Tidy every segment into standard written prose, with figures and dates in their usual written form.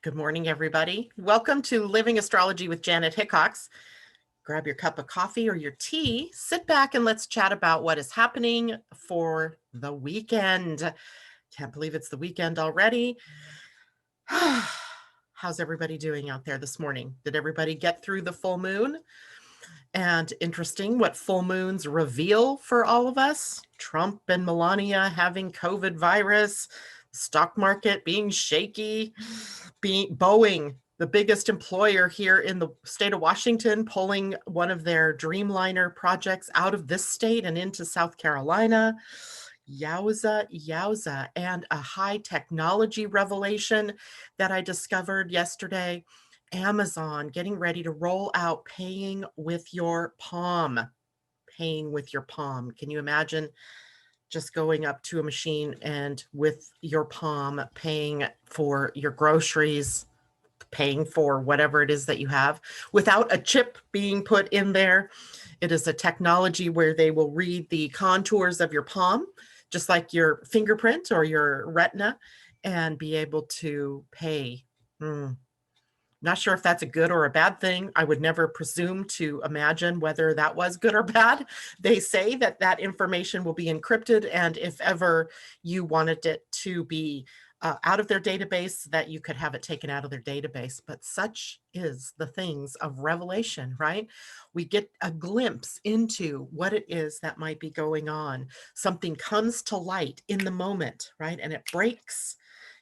Good morning, everybody. Welcome to Living Astrology with Janet Hickox. Grab your cup of coffee or your tea, sit back, and let's chat about what is happening for the weekend. Can't believe it's the weekend already. How's everybody doing out there this morning? Did everybody get through the full moon? And interesting what full moons reveal for all of us. Trump and Melania having COVID virus, stock market being shaky, Boeing, the biggest employer here in the state of Washington, pulling one of their Dreamliner projects out of this state and into South Carolina. Yowza, yowza. And a high technology revelation that I discovered yesterday. Amazon getting ready to roll out paying with your palm. Paying with your palm. Can you imagine just going up to a machine and with your palm paying for your groceries, paying for whatever it is that you have without a chip being put in there? It is a technology where they will read the contours of your palm, just like your fingerprint or your retina, and be able to pay. Not sure if that's a good or a bad thing. I would never presume to imagine whether that was good or bad. They say that that information will be encrypted, and if ever you wanted it to be out of their database, that you could have it taken out of their database. But such is the things of revelation, right? We get a glimpse into what it is that might be going on. Something comes to light in the moment, right? And it breaks,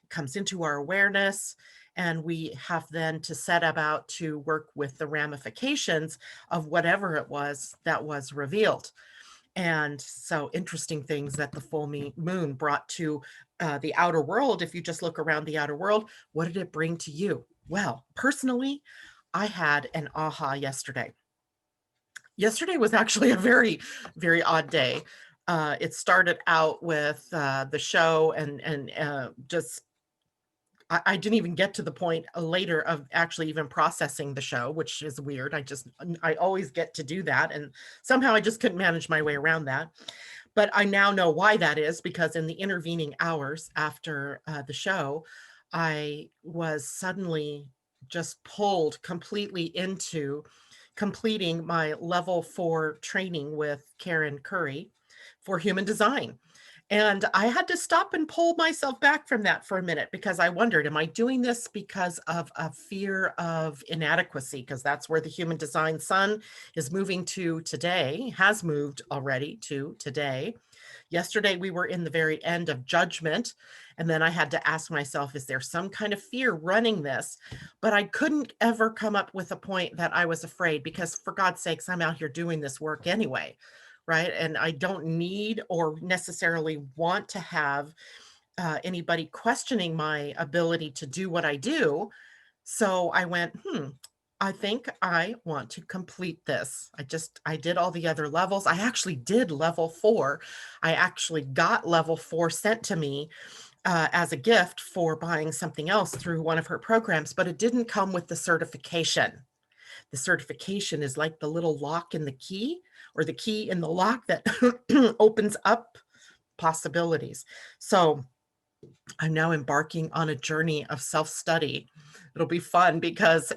comes into our awareness, and we have then to set about to work with the ramifications of whatever it was that was revealed. And so interesting things that the full moon brought to the outer world. If you just look around the outer world, what did it bring to you? Well, personally, I had an aha yesterday. Yesterday was actually a very, very odd day. It started out with the show and just I didn't even get to the point later of actually even processing the show, which is weird. I always get to do that. And somehow I just couldn't manage my way around that. But I now know why that is, because in the intervening hours after the show, I was suddenly just pulled completely into completing my level 4 training with Karen Curry for human design. And I had to stop and pull myself back from that for a minute, because I wondered, am I doing this because of a fear of inadequacy? Because that's where the human design sun is moving to today, has moved already to today. Yesterday, we were in the very end of judgment. And then I had to ask myself, is there some kind of fear running this? But I couldn't ever come up with a point that I was afraid, because for God's sakes, I'm out here doing this work anyway. Right. And I don't need or necessarily want to have anybody questioning my ability to do what I do. So I went, I think I want to complete this. I did all the other levels. I actually did level 4. I actually got level 4 sent to me as a gift for buying something else through one of her programs, but it didn't come with the certification. The certification is like the little lock in the key, or the key in the lock that opens up possibilities. So I'm now embarking on a journey of self-study. It'll be fun because,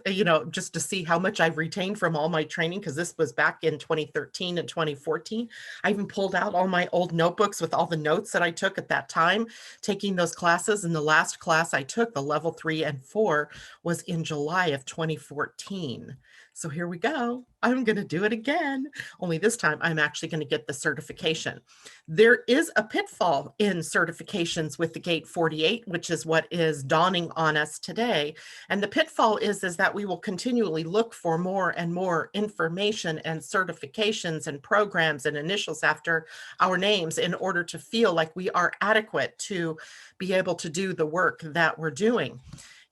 just to see how much I've retained from all my training, because this was back in 2013 and 2014. I even pulled out all my old notebooks with all the notes that I took at that time, taking those classes. And the last class I took, the level 3 and 4, was in July of 2014. So here we go. I'm going to do it again. Only this time I'm actually going to get the certification. There is a pitfall in certifications with the Gate 48, which is what is dawning on us today. And the pitfall is that we will continually look for more and more information and certifications and programs and initials after our names in order to feel like we are adequate to be able to do the work that we're doing.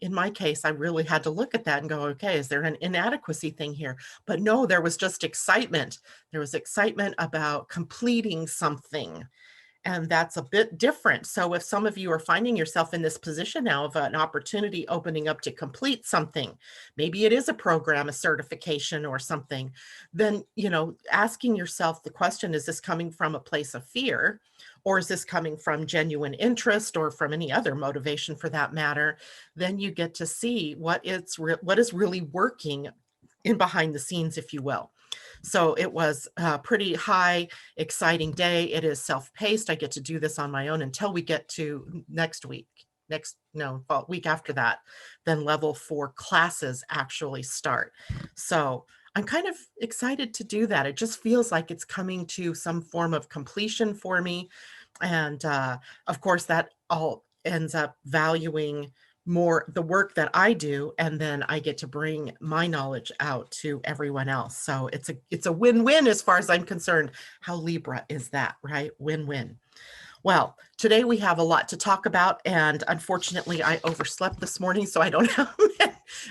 In my case, I really had to look at that and go, okay, is there an inadequacy thing here? But no, there was just excitement. There was excitement about completing something. And that's a bit different. So if some of you are finding yourself in this position now of an opportunity opening up to complete something, maybe it is a program, a certification or something, then, asking yourself the question, is this coming from a place of fear? or is this coming from genuine interest or from any other motivation for that matter, then you get to see what is really working in behind the scenes, if you will. So it was a pretty high, exciting day. It is self-paced. I get to do this on my own until we get to next week. Week after that, then level 4 classes actually start. So I'm kind of excited to do that. It just feels like it's coming to some form of completion for me. And of course, that all ends up valuing more the work that I do, and then I get to bring my knowledge out to everyone else. So it's a win-win as far as I'm concerned. How Libra is that, right? Win-win. Well, today we have a lot to talk about, and unfortunately, I overslept this morning, so I don't have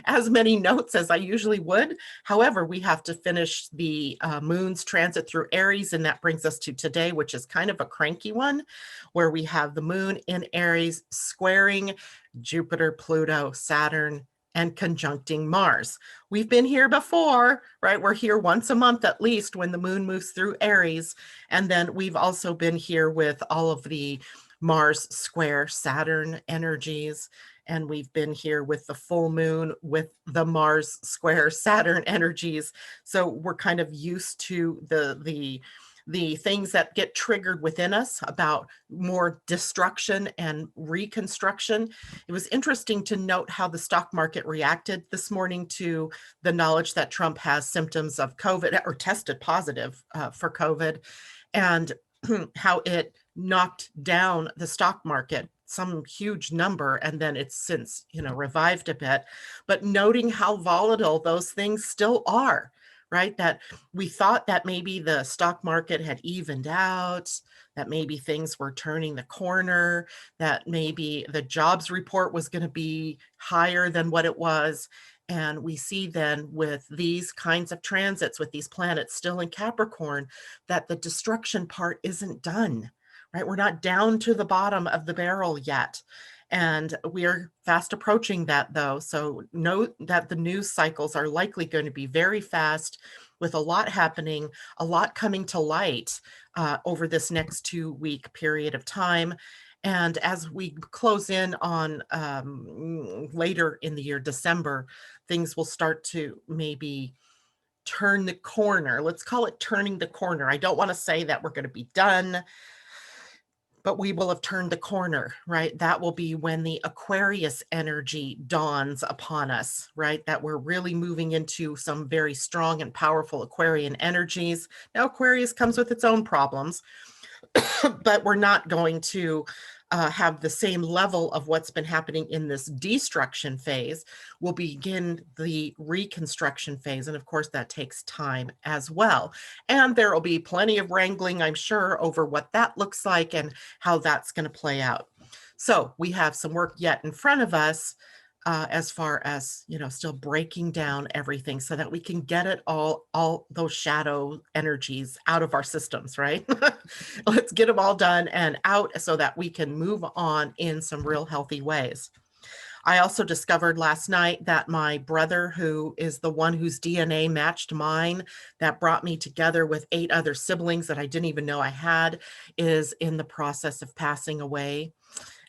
as many notes as I usually would. However, we have to finish the moon's transit through Aries, and that brings us to today, which is kind of a cranky one, where we have the moon in Aries squaring Jupiter, Pluto, Saturn, and conjuncting Mars. We've been here before, right? We're here once a month at least when the moon moves through Aries. And then we've also been here with all of the Mars square Saturn energies. And we've been here with the full moon with the Mars square Saturn energies. So we're kind of used to the things that get triggered within us about more destruction and reconstruction. It was interesting to note how the stock market reacted this morning to the knowledge that Trump has symptoms of COVID or tested positive for COVID, and how it knocked down the stock market some huge number, and then it's since revived a bit. But noting how volatile those things still are, right? That we thought that maybe the stock market had evened out, that maybe things were turning the corner, that maybe the jobs report was going to be higher than what it was. And we see then with these kinds of transits, with these planets still in Capricorn, that the destruction part isn't done, right? We're not down to the bottom of the barrel yet. And we're fast approaching that, though. So note that the news cycles are likely going to be very fast, with a lot happening, a lot coming to light over this next 2-week period of time. And as we close in on later in the year, December, things will start to maybe turn the corner. Let's call it turning the corner. I don't want to say that we're going to be done, but we will have turned the corner, right? That will be when the Aquarius energy dawns upon us, right? That we're really moving into some very strong and powerful Aquarian energies. Now, Aquarius comes with its own problems, but we're not going to have the same level of what's been happening in this destruction phase. We'll begin the reconstruction phase. And of course, that takes time as well. And there will be plenty of wrangling, I'm sure, over what that looks like and how that's going to play out. So we have some work yet in front of us as far as, still breaking down everything so that we can get it all those shadow energies out of our systems, right? Let's get them all done and out so that we can move on in some real healthy ways. I also discovered last night that my brother, who is the one whose DNA matched mine, that brought me together with 8 other siblings that I didn't even know I had, is in the process of passing away.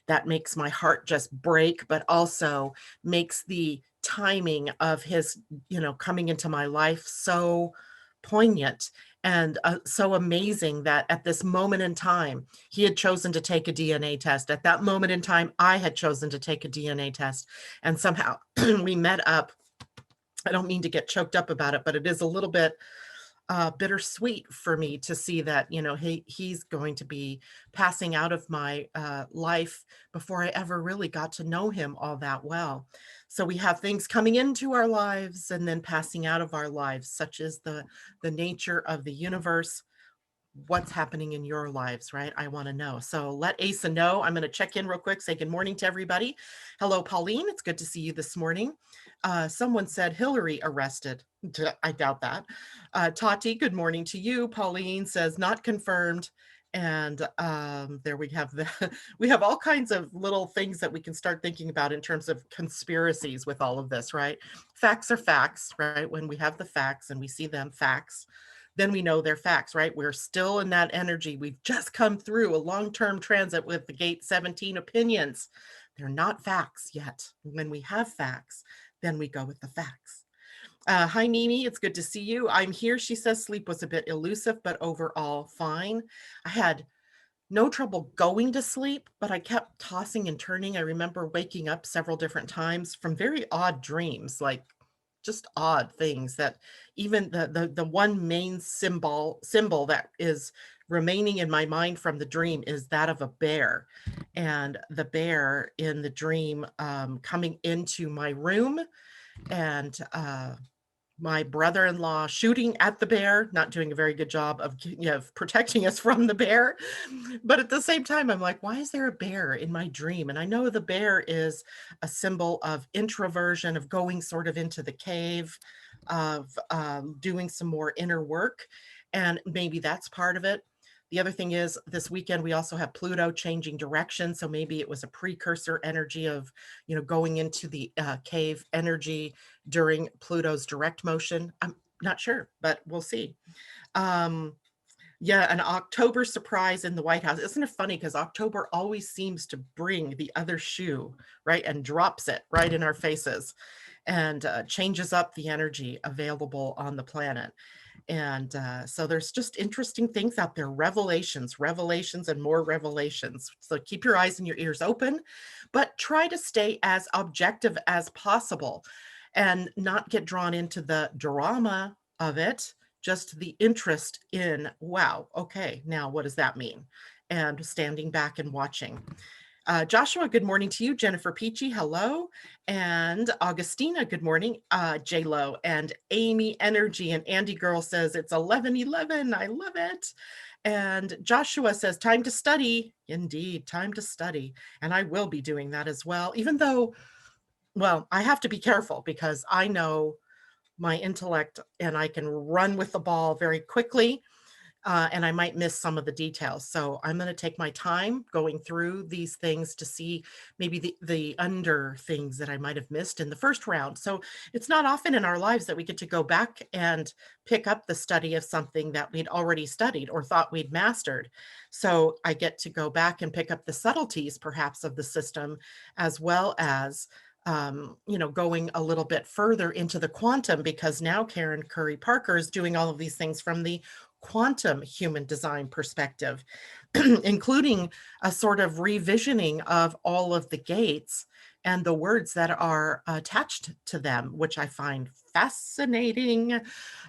That makes my heart just break, but also makes the timing of his, coming into my life so poignant and so amazing that at this moment in time, he had chosen to take a DNA test. At that moment in time, I had chosen to take a DNA test. And somehow we met up. I don't mean to get choked up about it, but it is a little bit bittersweet for me to see that, he's going to be passing out of my life before I ever really got to know him all that well. So we have things coming into our lives and then passing out of our lives, such as the nature of the universe. What's happening in your lives, right? I want to know. So let Asa know. I'm going to check in real quick, say good morning to everybody. Hello, Pauline. It's good to see you this morning. Someone said Hillary arrested. I doubt that. Tati, good morning to you. Pauline says not confirmed. And there we have we have all kinds of little things that we can start thinking about in terms of conspiracies with all of this, right? Facts are facts, right? When we have the facts and we see them facts, then we know they're facts, right? We're still in that energy. We've just come through a long-term transit with the gate 17 opinions. They're not facts yet. When we have facts, then we go with the facts. Hi, Mimi. It's good to see you. I'm here. She says sleep was a bit elusive, but overall fine. I had no trouble going to sleep, but I kept tossing and turning. I remember waking up several different times from very odd dreams, like just odd things that even the one main symbol that is remaining in my mind from the dream is that of a bear, and the bear in the dream coming into my room, and my brother-in-law shooting at the bear, not doing a very good job of, of protecting us from the bear. But at the same time, I'm like, why is there a bear in my dream? And I know the bear is a symbol of introversion, of going sort of into the cave, of doing some more inner work. And maybe that's part of it. The other thing is this weekend, we also have Pluto changing direction. So maybe it was a precursor energy of, going into the cave energy during Pluto's direct motion. I'm not sure, but we'll see. Yeah, an October surprise in the White House. Isn't it funny? Because October always seems to bring the other shoe, right? And drops it right in our faces and changes up the energy available on the planet. And so there's just interesting things out there, revelations, and more revelations. So keep your eyes and your ears open, but try to stay as objective as possible and not get drawn into the drama of it, just the interest in, wow, okay, now what does that mean? And standing back and watching. Joshua, good morning to you. Jennifer Peachy, hello. And Augustina, good morning. J-Lo and Amy Energy and Andy Girl says it's 11:11. I love it. And Joshua says time to study. Indeed, time to study. And I will be doing that as well, even though, well, I have to be careful because I know my intellect and I can run with the ball very quickly. And I might miss some of the details. So I'm going to take my time going through these things to see maybe the under things that I might have missed in the first round. So it's not often in our lives that we get to go back and pick up the study of something that we'd already studied or thought we'd mastered. So I get to go back and pick up the subtleties perhaps of the system, as well as going a little bit further into the quantum, because now Karen Curry Parker is doing all of these things from the quantum human design perspective, including a sort of revisioning of all of the gates and the words that are attached to them, which I find fascinating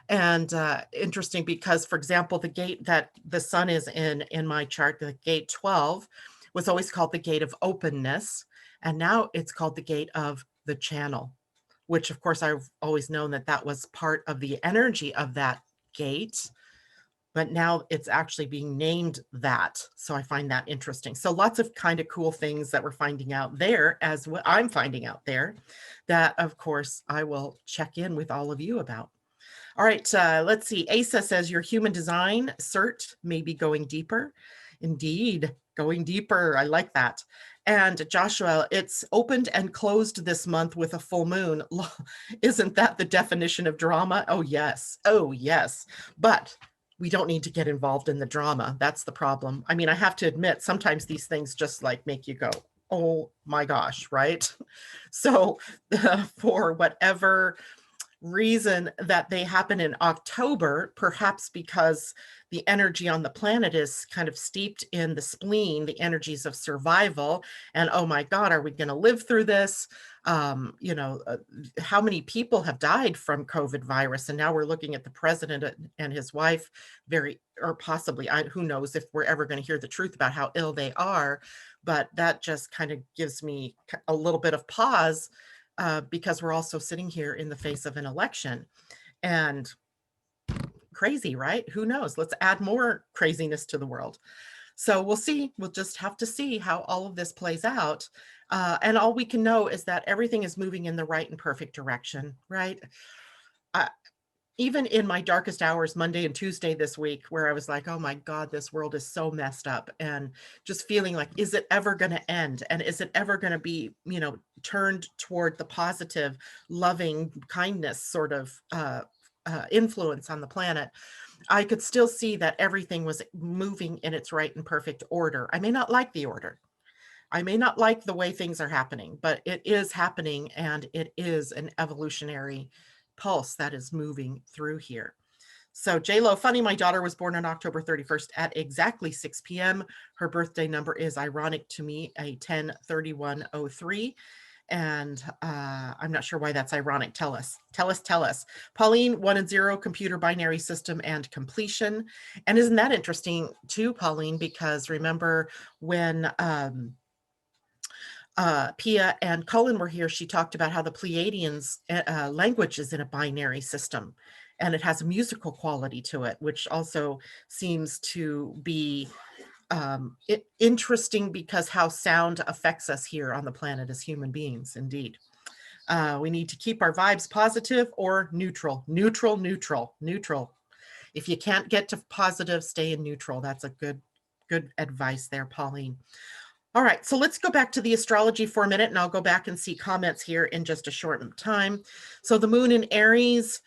and interesting because, for example, the gate that the sun is in my chart, the gate 12, was always called the gate of openness. And now it's called the gate of the channel, which of course I've always known that that was part of the energy of that gate, but now it's actually being named that. So I find that interesting. So lots of kind of cool things that we're finding out there, as what I'm finding out there, that of course I will check in with all of you about. All right, let's see. Asa says your human design cert may be going deeper. Indeed, going deeper. I like that. And Joshua, it's opened and closed this month with a full moon. Isn't that the definition of drama? Oh, yes. Oh, yes. But we don't need to get involved in the drama. That's the problem. I mean, I have to admit, sometimes these things just like make you go, oh my gosh, right? So for whatever reason that they happen in October, perhaps because the energy on the planet is kind of steeped in the spleen, the energies of survival. And oh my God, are we going to live through this? How many people have died from COVID virus? And now we're looking at the president and his wife or possibly, who knows if we're ever going to hear the truth about how ill they are. But that just kind of gives me a little bit of pause because we're also sitting here in the face of an election. And crazy, right? Who knows? Let's add more craziness to the world. So we'll see. We'll just have to see how all of this plays out. And all we can know is that everything is moving in the right and perfect direction, right? Even in my darkest hours, Monday and Tuesday this week, where I was like, oh my God, this world is so messed up, and just feeling like, is it ever going to end? And is it ever going to be, turned toward the positive, loving kindness sort of influence on the planet? I could still see that everything was moving in its right and perfect order. I may not like the order. I may not like the way things are happening, but it is happening, and it is an evolutionary pulse that is moving through here. So J-Lo, funny, my daughter was born on October 31st at exactly 6 p.m. Her birthday number is ironic to me, a 103103. And I'm not sure why that's ironic. Tell us, tell us, tell us. Pauline, 1 and 0, computer binary system and completion. And isn't that interesting too, Pauline? Because remember when Pia and Cullen were here, she talked about how the Pleiadians language is in a binary system, and it has a musical quality to it, which also seems to be interesting because how sound affects us here on the planet as human beings, indeed. We need to keep our vibes positive or neutral, neutral, neutral, neutral. If you can't get to positive, stay in neutral. That's a good advice there, Pauline. All right, so let's go back to the astrology for a minute, and I'll go back and see comments here in just a short time. So the moon in Aries,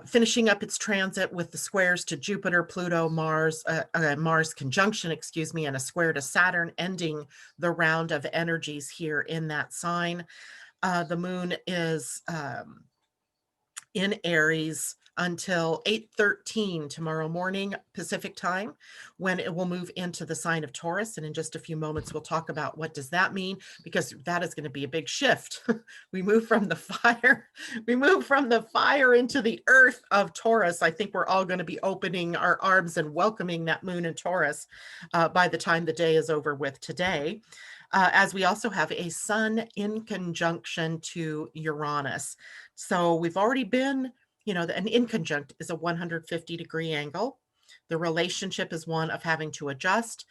finishing up its transit with the squares to Jupiter, Pluto, Mars, Mars conjunction, excuse me, and a square to Saturn, ending the round of energies here in that sign. The moon is in Aries until 8:13 tomorrow morning Pacific time, when it will move into the sign of Taurus. And in just a few moments, we'll talk about what does that mean, because that is going to be a big shift. We move from the fire into the earth of Taurus. I think we're all going to be opening our arms and welcoming that moon in Taurus by the time the day is over with today. As we also have a sun in conjunction to Uranus. So we've already been, an inconjunct is a 150-degree angle. The relationship is one of having to adjust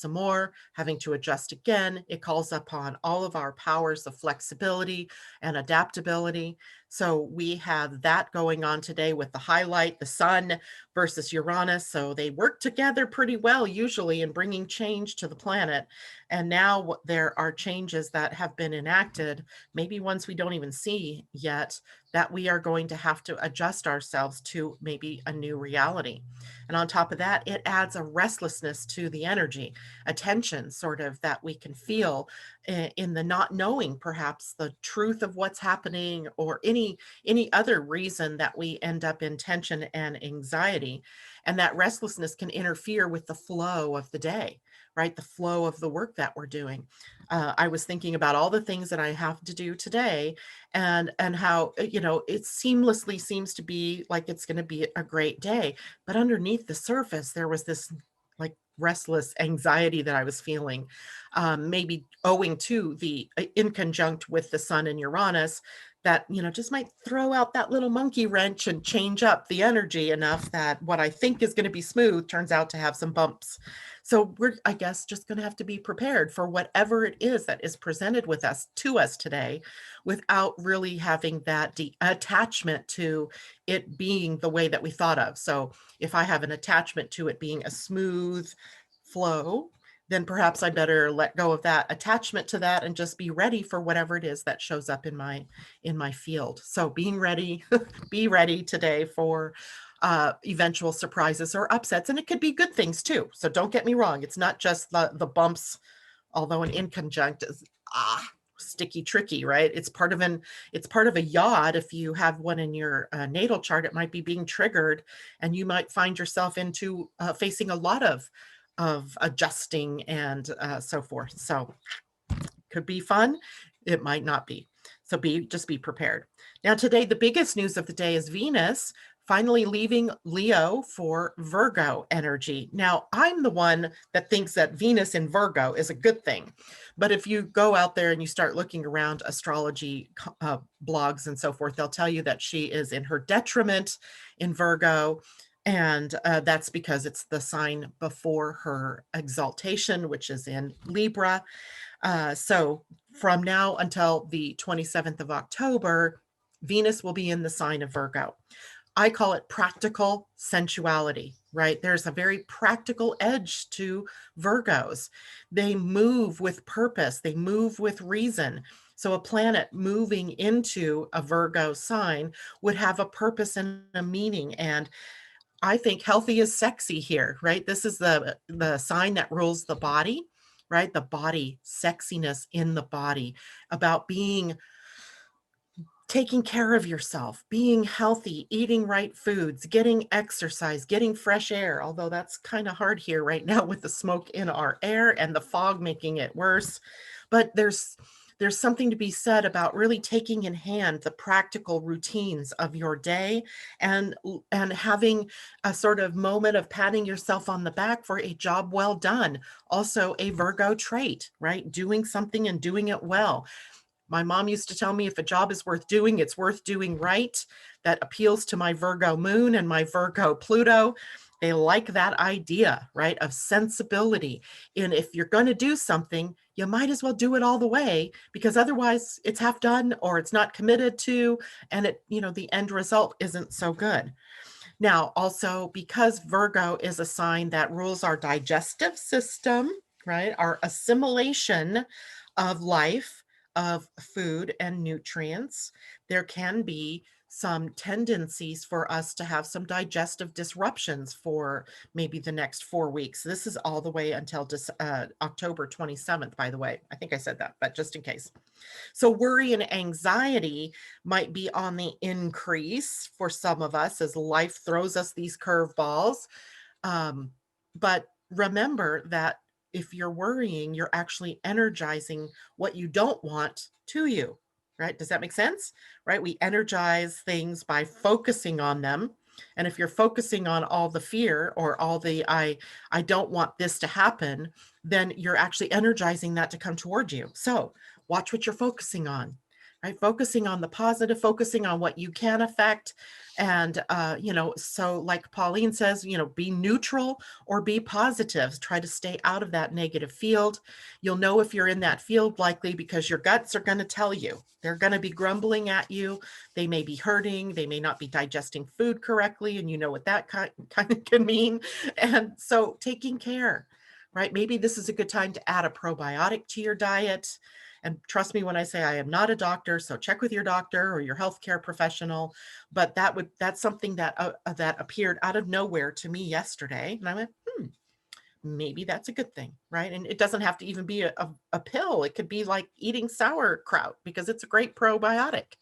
some more, having to adjust again. It calls upon all of our powers of flexibility and adaptability. So we have that going on today with the highlight, the sun versus Uranus. So they work together pretty well, usually, in bringing change to the planet. And now there are changes that have been enacted, maybe ones we don't even see yet, that we are going to have to adjust ourselves to maybe a new reality. And on top of that, it adds a restlessness to the energy, a tension sort of that we can feel in the not knowing perhaps the truth of what's happening, or any other reason that we end up in tension and anxiety. And that restlessness can interfere with the flow of the day, right? The flow of the work that we're doing. I was thinking about all the things that I have to do today, and how, it seamlessly seems to be like it's going to be a great day. But underneath the surface, there was this like restless anxiety that I was feeling, maybe owing to the in conjunct with the sun and Uranus, that, just might throw out that little monkey wrench and change up the energy enough that what I think is going to be smooth turns out to have some bumps. So we're, I guess, just going to have to be prepared for whatever it is that is presented to us today, without really having that attachment to it being the way that we thought of. So if I have an attachment to it being a smooth flow, then perhaps I better let go of that attachment to that and just be ready for whatever it is that shows up in my field. So being ready, be ready today for eventual surprises or upsets. And it could be good things too. So don't get me wrong. It's not just the bumps, although an inconjunct is sticky, tricky, right? It's part of a yod. If you have one in your natal chart, it might be being triggered, and you might find yourself into facing a lot of adjusting and so forth. So could be fun. It might not be. So just be prepared. Now, today, the biggest news of the day is Venus finally leaving Leo for Virgo energy. Now, I'm the one that thinks that Venus in Virgo is a good thing. But if you go out there and you start looking around astrology blogs and so forth, they'll tell you that she is in her detriment in Virgo. And that's because it's the sign before her exaltation, which is in Libra. So from now until the 27th of October, Venus will be in the sign of Virgo. I call it practical sensuality, right? There's a very practical edge to Virgos. They move with purpose. They move with reason. So a planet moving into a Virgo sign would have a purpose and a meaning. And I think healthy is sexy here, right? This is the sign that rules the body, right? The body, sexiness in the body, about being taking care of yourself, being healthy, eating right foods, getting exercise, getting fresh air, although that's kind of hard here right now with the smoke in our air and the fog making it worse. But there's something to be said about really taking in hand the practical routines of your day and having a sort of moment of patting yourself on the back for a job well done. Also a Virgo trait, right? Doing something and doing it well. My mom used to tell me if a job is worth doing, it's worth doing right. That appeals to my Virgo moon and my Virgo Pluto. They like that idea, right, of sensibility. And if you're going to do something, you might as well do it all the way, because otherwise it's half done or it's not committed to, and the end result isn't so good. Now, also because Virgo is a sign that rules our digestive system, right? Our assimilation of life, of food and nutrients, there can be some tendencies for us to have some digestive disruptions for maybe the next 4 weeks. This is all the way until October 27th, by the way. I think I said that, but just in case. So worry and anxiety might be on the increase for some of us as life throws us these curveballs. But remember that if you're worrying, you're actually energizing what you don't want to you, right? Does that make sense? Right? We energize things by focusing on them. And if you're focusing on all the fear or all the I don't want this to happen, then you're actually energizing that to come toward you. So watch what you're focusing on, right? Focusing on the positive, focusing on what you can affect. And, so like Pauline says, be neutral or be positive. Try to stay out of that negative field. You'll know if you're in that field likely because your guts are going to tell you. They're going to be grumbling at you. They may be hurting. They may not be digesting food correctly. And you know what that kind of can mean. And so taking care, right? Maybe this is a good time to add a probiotic to your diet. And trust me when I say I am not a doctor, so check with your doctor or your healthcare professional. But that's something that appeared out of nowhere to me yesterday, and I went, maybe that's a good thing, right? And it doesn't have to even be a pill. It could be like eating sauerkraut because it's a great probiotic.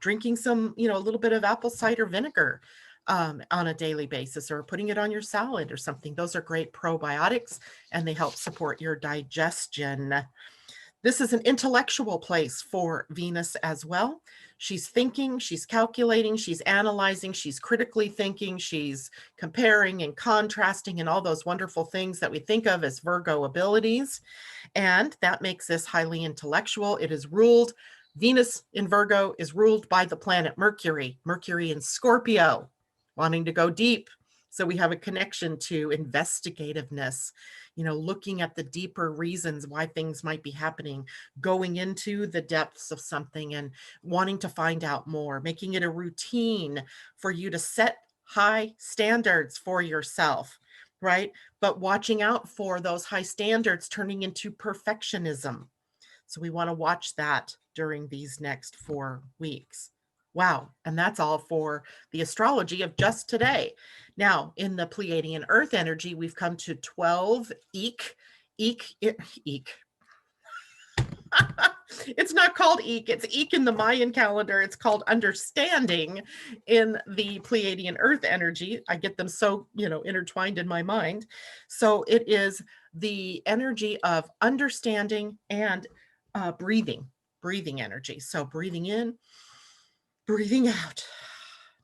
Drinking some, a little bit of apple cider vinegar on a daily basis, or putting it on your salad or something. Those are great probiotics, and they help support your digestion. This is an intellectual place for Venus as well. She's thinking, she's calculating, she's analyzing, she's critically thinking, she's comparing and contrasting and all those wonderful things that we think of as Virgo abilities. And that makes this highly intellectual. It is ruled, Venus in Virgo is ruled by the planet Mercury, Mercury in Scorpio, wanting to go deep. So we have a connection to investigativeness, looking at the deeper reasons why things might be happening, going into the depths of something and wanting to find out more, making it a routine for you to set high standards for yourself, right? But watching out for those high standards turning into perfectionism. So we want to watch that during these next 4 weeks. Wow. And that's all for the astrology of just today. Now, in the Pleiadian Earth energy, we've come to 12 Eek. Eek. It's not called Eek. It's Eek in the Mayan calendar. It's called understanding in the Pleiadian Earth energy. I get them so, intertwined in my mind. So it is the energy of understanding and breathing energy. So breathing in, breathing out,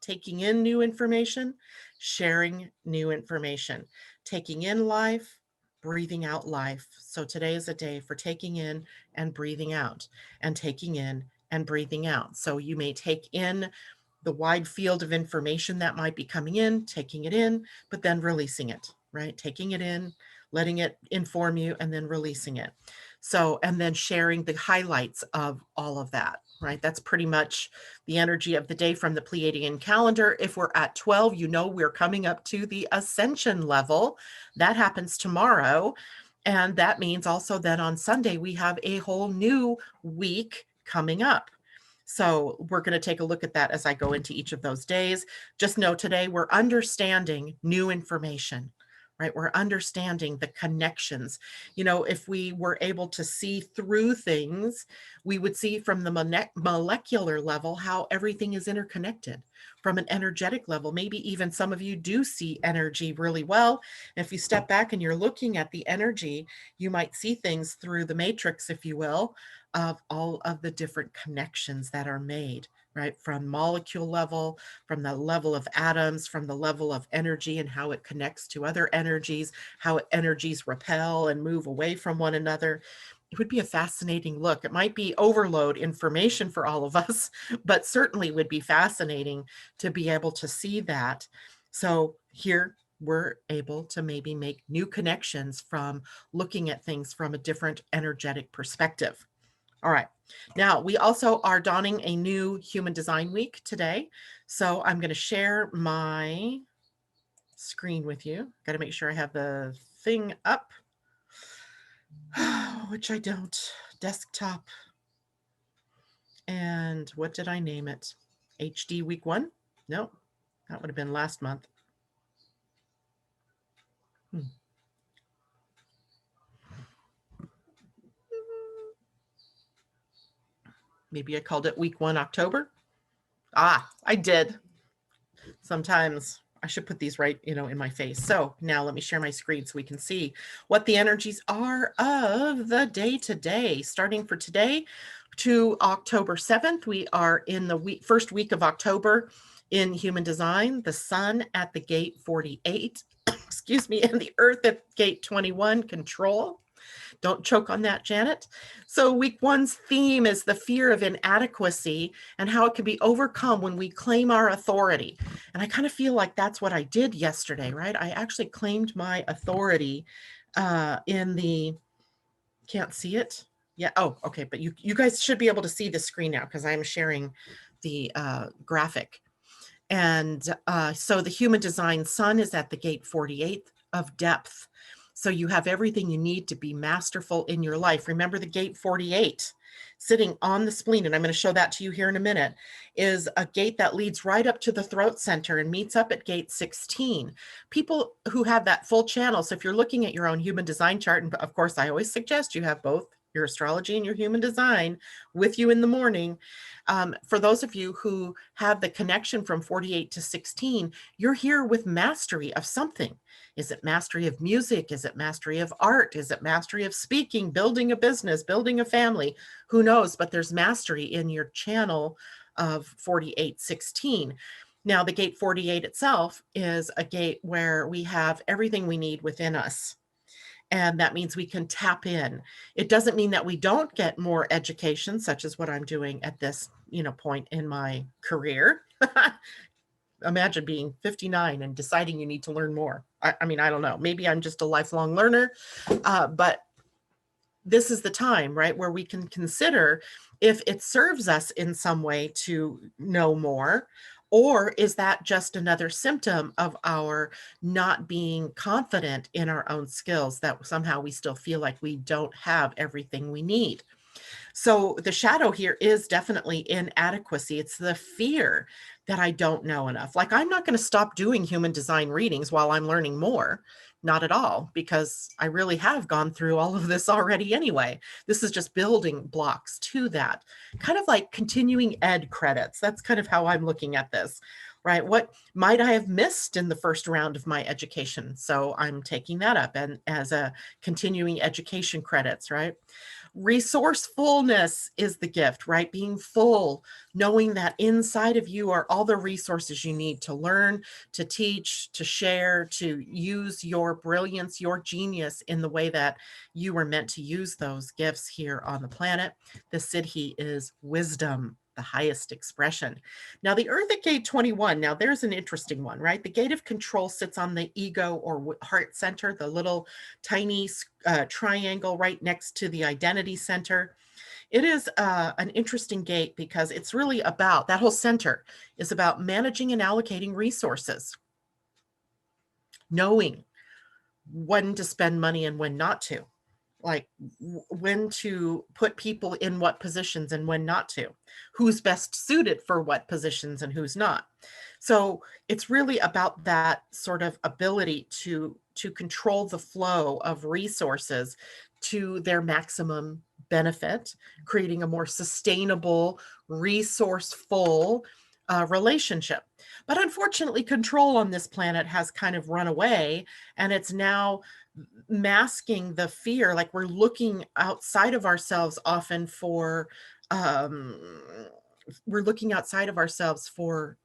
taking in new information, sharing new information, taking in life, breathing out life. So today is a day for taking in and breathing out, and taking in and breathing out. So you may take in the wide field of information that might be coming in, taking it in, but then releasing it, right? Taking it in, letting it inform you, and then releasing it. So, and then sharing the highlights of all of that, right? That's pretty much the energy of the day from the Pleiadian calendar. If we're at 12, we're coming up to the ascension level. That happens tomorrow. And that means also that on Sunday, we have a whole new week coming up. So we're going to take a look at that as I go into each of those days. Just know today we're understanding new information, right? We're understanding the connections. You know, if we were able to see through things, we would see from the molecular level how everything is interconnected. From an energetic level, maybe even some of you do see energy really well. If you step back and you're looking at the energy, you might see things through the matrix, if you will, of all of the different connections that are made, right? From molecule level, from the level of atoms, from the level of energy and how it connects to other energies, how energies repel and move away from one another. It would be a fascinating look. It might be overload information for all of us, but certainly would be fascinating to be able to see that. So here we're able to maybe make new connections from looking at things from a different energetic perspective. All right. Now, we also are donning a new Human Design Week today. So I'm going to share my screen with you. Got to make sure I have the thing up, which I don't. Desktop. And what did I name it? HD Week 1? No, that would have been last month. Maybe I called it Week 1 October. Ah, I did. Sometimes I should put these right, in my face. So now let me share my screen so we can see what the energies are of the day today. Starting for today to October 7th, we are in the first week of October in Human Design. The Sun at the gate 48, excuse me, and the Earth at gate 21, control. Don't choke on that, Janet. So week 1's theme is the fear of inadequacy and how it can be overcome when we claim our authority. And I kind of feel like that's what I did yesterday, right? I actually claimed my authority can't see it? Yeah. Oh, okay. But you guys should be able to see the screen now because I'm sharing the graphic. And so the Human Design Sun is at the gate 48 of depth. So you have everything you need to be masterful in your life. Remember the gate 48 sitting on the spleen, and I'm going to show that to you here in a minute, is a gate that leads right up to the throat center and meets up at gate 16. People who have that full channel. So if you're looking at your own human design chart, and of course, I always suggest you have both your astrology and your human design with you in the morning. For those of you who have the connection from 48 to 16, you're here with mastery of something. Is it mastery of music? Is it mastery of art? Is it mastery of speaking, building a business, building a family? Who knows? But there's mastery in your channel of 4816. Now, the gate 48 itself is a gate where we have everything we need within us. And that means we can tap in. It doesn't mean that we don't get more education, such as what I'm doing at this, point in my career. Imagine being 59 and deciding you need to learn more. I mean, I don't know. Maybe I'm just a lifelong learner, but this is the time, right, where we can consider if it serves us in some way to know more, or is that just another symptom of our not being confident in our own skills, that somehow we still feel like we don't have everything we need. So the shadow here is definitely inadequacy. It's the fear that I don't know enough. Like, I'm not going to stop doing human design readings while I'm learning more. Not at all, because I really have gone through all of this already anyway. This is just building blocks to that. Kind of like continuing ed credits. That's kind of how I'm looking at this, right? What might I have missed in the first round of my education? So I'm taking that up and as a continuing education credits, right? Resourcefulness is the gift, right? Being full, knowing that inside of you are all the resources you need to learn, to teach, to share, to use your brilliance, your genius in the way that you were meant to use those gifts here on the planet. The Siddhi is wisdom, the highest expression. Now, the Earth at gate 21, now there's an interesting one, right? The gate of control sits on the ego or heart center, the little tiny triangle right next to the identity center. It is an interesting gate because it's really about, that whole center is about managing and allocating resources, knowing when to spend money and when not to. like when to put people in what positions and when not to, who's best suited for what positions and who's not. So it's really about that sort of ability to control the flow of resources to their maximum benefit, creating a more sustainable, resourceful relationship. But unfortunately, control on this planet has kind of run away, and it's now masking the fear. Like we're looking outside of ourselves often for um we're looking outside of ourselves for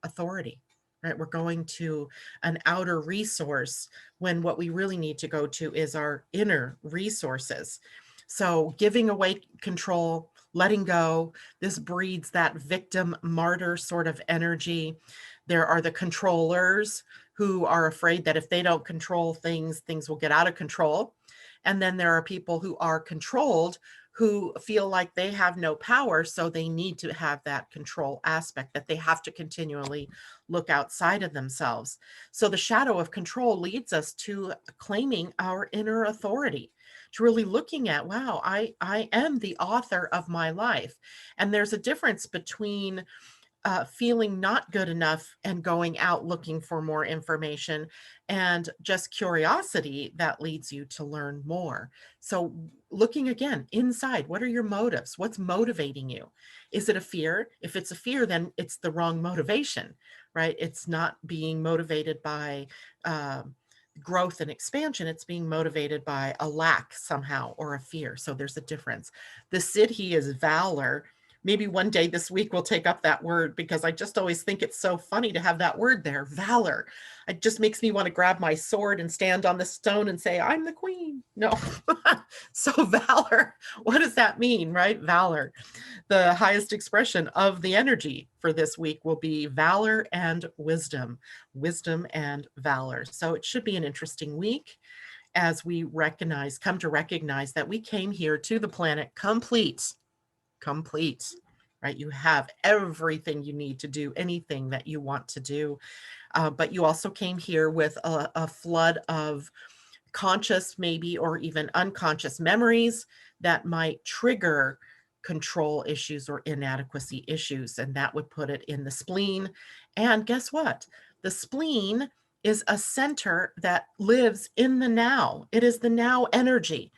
authority, right? We're going to an outer resource when what we really need to go to is our inner resources. So giving away control, letting go, this breeds that victim martyr sort of energy. There are the controllers who are afraid that if they don't control things, things will get out of control. And then there are people who are controlled who feel like they have no power, so they need to have that control aspect, that they have to continually look outside of themselves. So the shadow of control leads us to claiming our inner authority, to really looking at, wow, I am the author of my life. And there's a difference between feeling not good enough and going out looking for more information, and just curiosity that leads you to learn more. So, looking again inside, what are your motives? What's motivating you? Is it a fear? If it's a fear, then it's the wrong motivation, right? It's not being motivated by growth and expansion, it's being motivated by a lack somehow or a fear. So, there's a difference. The Siddhi is valor. Maybe one day this week we'll take up that word, because I just always think it's so funny to have that word there, valor. It just makes me want to grab my sword and stand on the stone and say, I'm the queen. No. So valor, what does that mean, right? Valor. The highest expression of the energy for this week will be valor and wisdom, wisdom and valor. So it should be an interesting week as we come to recognize that we came here to the planet complete, right? You have everything you need to do anything that you want to do. But you also came here with a flood of conscious, maybe, or even unconscious memories that might trigger control issues or inadequacy issues. And that would put it in the spleen. And guess what? The spleen is a center that lives in the now. It is the now energy.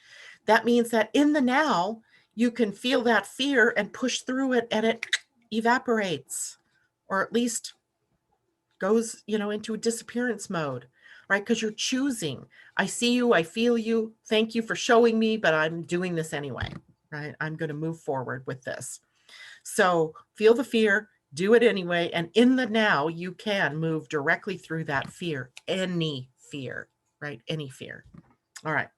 That means that in the now, you can feel that fear and push through it, and it evaporates, or at least goes, into a disappearance mode, right? Because you're choosing. I see you, I feel you. Thank you for showing me, but I'm doing this anyway, right? I'm going to move forward with this. So feel the fear, do it anyway. And in the now, you can move directly through that fear, any fear, right? Any fear. All right.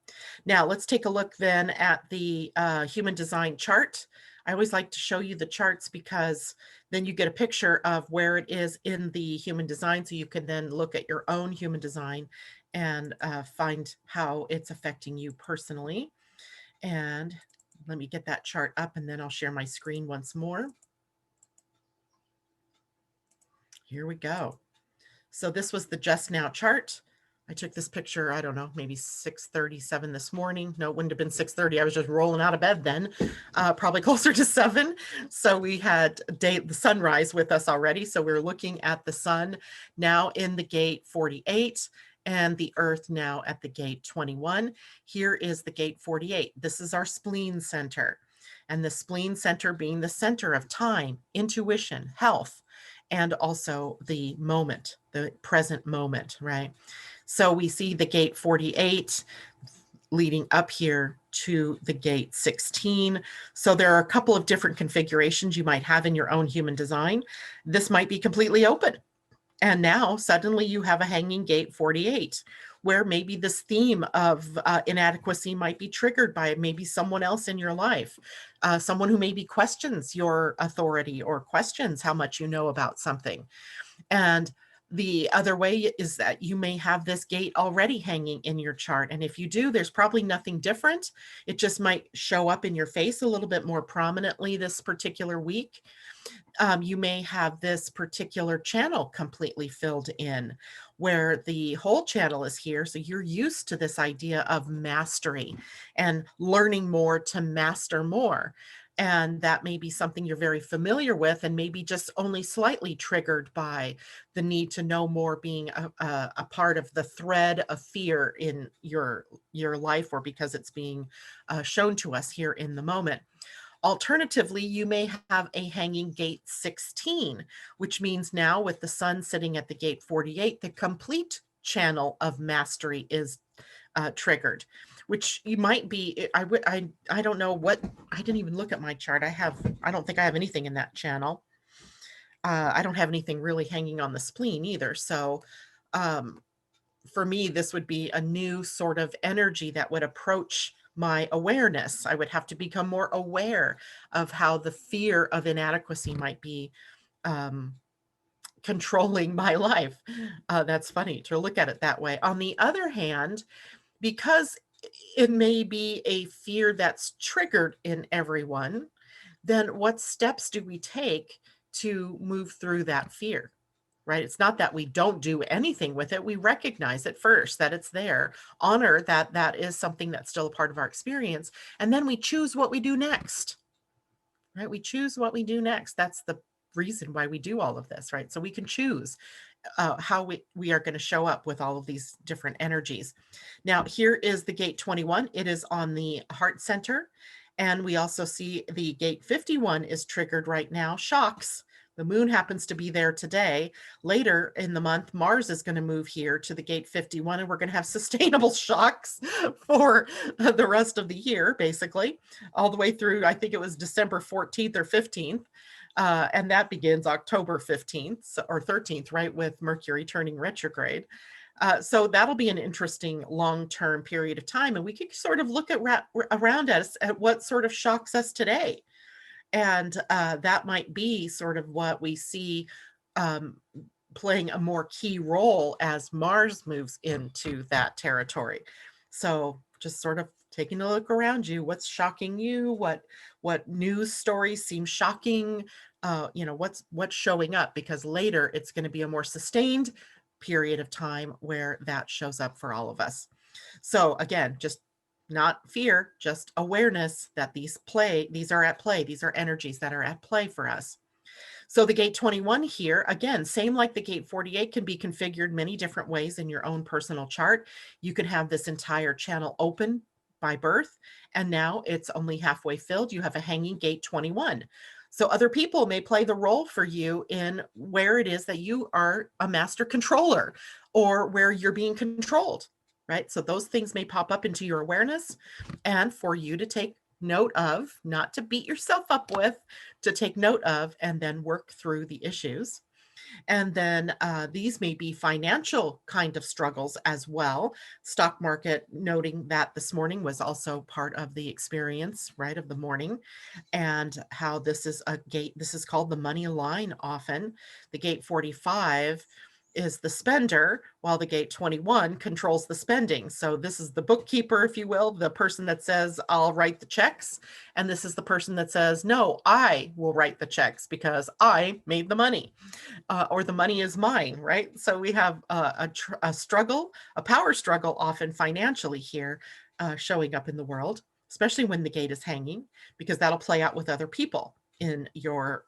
Now let's take a look then at the human design chart. I always like to show you the charts because then you get a picture of where it is in the human design, so you can then look at your own human design and find how it's affecting you personally. And let me get that chart up, and then I'll share my screen once more. Here we go. So this was the just now chart. I took this picture, I don't know, maybe 6:37 this morning. No, it wouldn't have been 6:30. I was just rolling out of bed then, probably closer to 7. So we had the sunrise with us already. So we're looking at the sun now in the gate 48 and the earth now at the gate 21. Here is the gate 48. This is our spleen center. And the spleen center being the center of time, intuition, health, and also the moment, the present moment, right? So we see the gate 48 leading up here to the gate 16. So there are a couple of different configurations you might have in your own human design. This might be completely open. And now suddenly you have a hanging gate 48, where maybe this theme of inadequacy might be triggered by maybe someone else in your life, someone who maybe questions your authority or questions how much you know about something. And The other way is that you may have this gate already hanging in your chart. And if you do, there's probably nothing different. It just might show up in your face a little bit more prominently this particular week. You may have this particular channel completely filled in where the whole channel is here. So you're used to this idea of mastery and learning more to master more. And that may be something you're very familiar with and maybe just only slightly triggered by the need to know more being a part of the thread of fear in your life, or because it's being shown to us here in the moment. Alternatively, you may have a hanging gate 16, which means now with the sun sitting at the gate 48, the complete channel of mastery is triggered, which you might be, I don't know what, I didn't even look at my chart. I don't think I have anything in that channel. I don't have anything really hanging on the spleen either. So um, for me, this would be a new sort of energy that would approach my awareness. I would have to become more aware of how the fear of inadequacy might be um, controlling my life. That's funny to look at it that way. On the other hand, because it may be a fear that's triggered in everyone, then what steps do we take to move through that fear? Right? It's not that we don't do anything with it. We recognize it first, that it's there, honor that that is something that's still a part of our experience. And then we choose what we do next, right? We choose what we do next. That's the reason why we do all of this, right? So we can choose how we are going to show up with all of these different energies. Now, here is the gate 21. It is on the heart center. And we also see the gate 51 is triggered right now. Shocks. The moon happens to be there today. Later in the month, Mars is going to move here to the gate 51, and we're going to have sustainable shocks for the rest of the year, basically, all the way through, I think it was December 14th or 15th. And that begins October 15th or 13th, right, with Mercury turning retrograde. So that'll be an interesting long-term period of time. And we could sort of look at around us at what sort of shocks us today. And that might be sort of what we see um, playing a more key role as Mars moves into that territory. So just sort of taking a look around you, what's shocking you, what news stories seem shocking, what's showing up, because later it's going to be a more sustained period of time where that shows up for all of us. So again, just not fear, just awareness that these are at play. These are energies that are at play for us. So the gate 21 here, again, same like the gate 48, can be configured many different ways in your own personal chart. You could have this entire channel open by birth, and now it's only halfway filled. You have a hanging gate 21. So other people may play the role for you in where it is that you are a master controller or where you're being controlled, right? So those things may pop up into your awareness, and for you to take note of, not to beat yourself up with, to take note of, and then work through the issues. And then these may be financial kind of struggles as well. Stock market, noting that this morning was also part of the experience, right, of the morning, and how this is a gate. This is called the money line often. The gate 45 is the spender, while the gate 21 controls the spending. So this is the bookkeeper, if you will, the person that says, I'll write the checks. And this is the person that says, no, I will write the checks because I made the money, or the money is mine, right? So we have a struggle, a power struggle, often financially here, showing up in the world, especially when the gate is hanging, because that'll play out with other people in your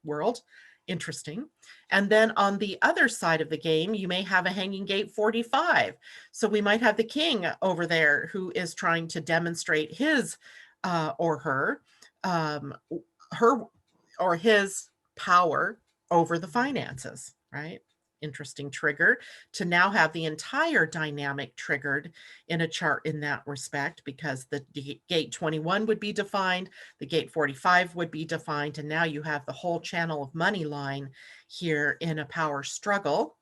world. Interesting. And then on the other side of the game, you may have a hanging gate 45. So we might have the king over there who is trying to demonstrate his or her or his power over the finances, right? Interesting trigger to now have the entire dynamic triggered in a chart in that respect, because the gate 21 would be defined, the gate 45 would be defined, and now you have the whole channel of money line here in a power struggle.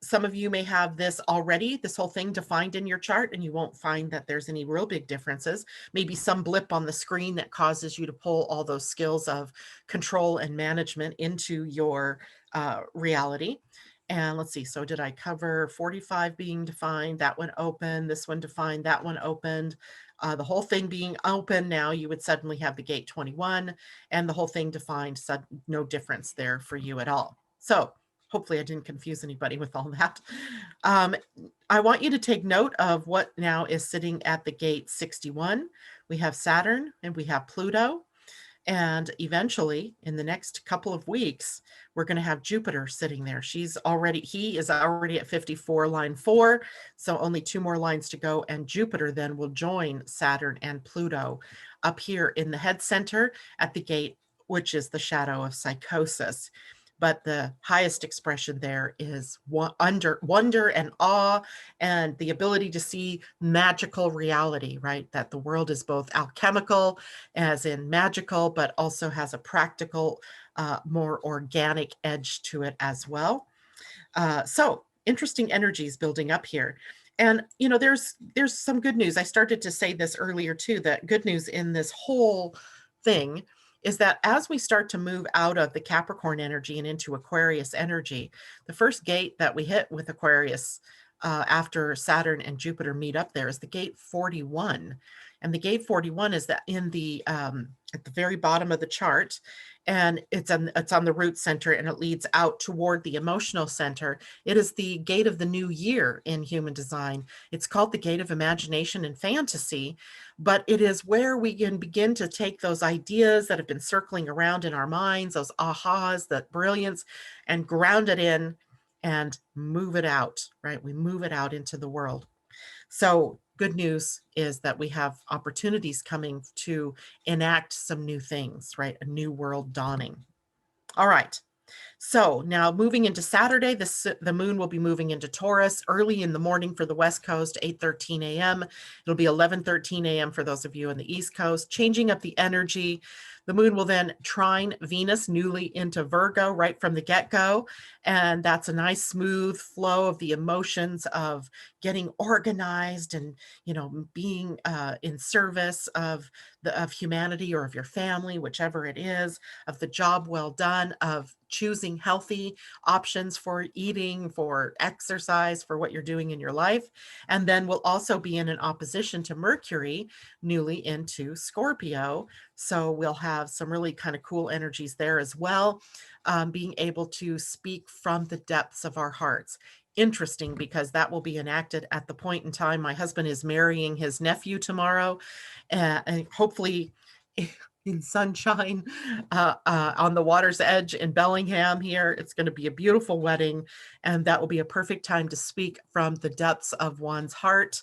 Some of you may have this already, this whole thing defined in your chart, and you won't find that there's any real big differences. Maybe some blip on the screen that causes you to pull all those skills of control and management into your reality. And let's see, so did I cover 45 being defined, that one open, this one defined, that one opened, the whole thing being open now, you would suddenly have the gate 21 and the whole thing defined, no difference there for you at all. So hopefully I didn't confuse anybody with all that. Um, I want you to take note of what now is sitting at the gate 61. We have Saturn and we have Pluto. And eventually, in the next couple of weeks, we're going to have Jupiter sitting there. He is already at 54, line 4. So only 2 more lines to go. And Jupiter then will join Saturn and Pluto up here in the head center at the gate, which is the shadow of psychosis. But the highest expression there is wonder and awe and the ability to see magical reality, right? That the world is both alchemical, as in magical, but also has a practical, more organic edge to it as well. So interesting energies building up here. And there's some good news. I started to say this earlier too, that good news in this whole thing is that as we start to move out of the Capricorn energy and into Aquarius energy, the first gate that we hit with Aquarius after Saturn and Jupiter meet up there is the gate 41. And the gate 41 is that in the at the very bottom of the chart, and it's on the root center, and it leads out toward the emotional center. It is the gate of the new year in human design. It's called the gate of imagination and fantasy, but it is where we can begin to take those ideas that have been circling around in our minds, those ahas, that brilliance, and ground it in and move it out, right? We move it out into the world. So good news is that we have opportunities coming to enact some new things, right? A new world dawning. All right. So now moving into Saturday, the moon will be moving into Taurus early in the morning for the West Coast, 8:13 a.m. It'll be 11:13 a.m. for those of you on the East Coast, changing up the energy. The moon will then trine Venus newly into Virgo right from the get-go. And that's a nice smooth flow of the emotions of getting organized and, being in service of humanity or of your family, whichever it is, of the job well done, of choosing healthy options for eating, for exercise, for what you're doing in your life. And then we'll also be in an opposition to Mercury newly into Scorpio. So we'll have some really kind of cool energies there as well, being able to speak from the depths of our hearts. Interesting, because that will be enacted at the point in time my husband is marrying his nephew tomorrow, and hopefully in sunshine on the water's edge in Bellingham here. It's going to be a beautiful wedding, and that will be a perfect time to speak from the depths of one's heart,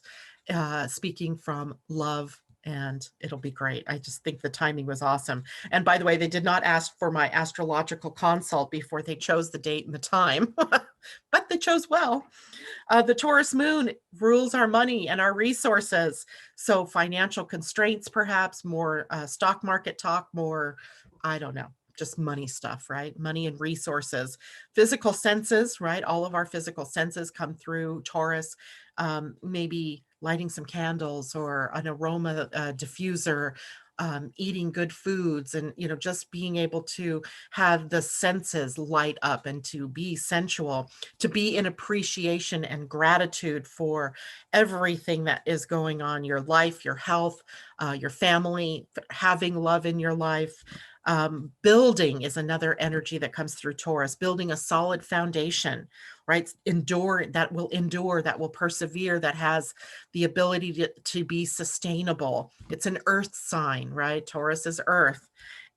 speaking from love, and it'll be great. I just think the timing was awesome. And by the way, they did not ask for my astrological consult before they chose the date and the time, but they chose well. The Taurus moon rules our money and our resources. So financial constraints, perhaps more stock market talk, more, I don't know, just money stuff, right? Money and resources. Physical senses, right? All of our physical senses come through Taurus. Maybe lighting some candles or an aroma diffuser, eating good foods, and just being able to have the senses light up and to be sensual, to be in appreciation and gratitude for everything that is going on, your life, your health, your family, having love in your life. Building is another energy that comes through Taurus, building a solid foundation, right? That will persevere, that has the ability to be sustainable. It's an earth sign, right? Taurus is earth.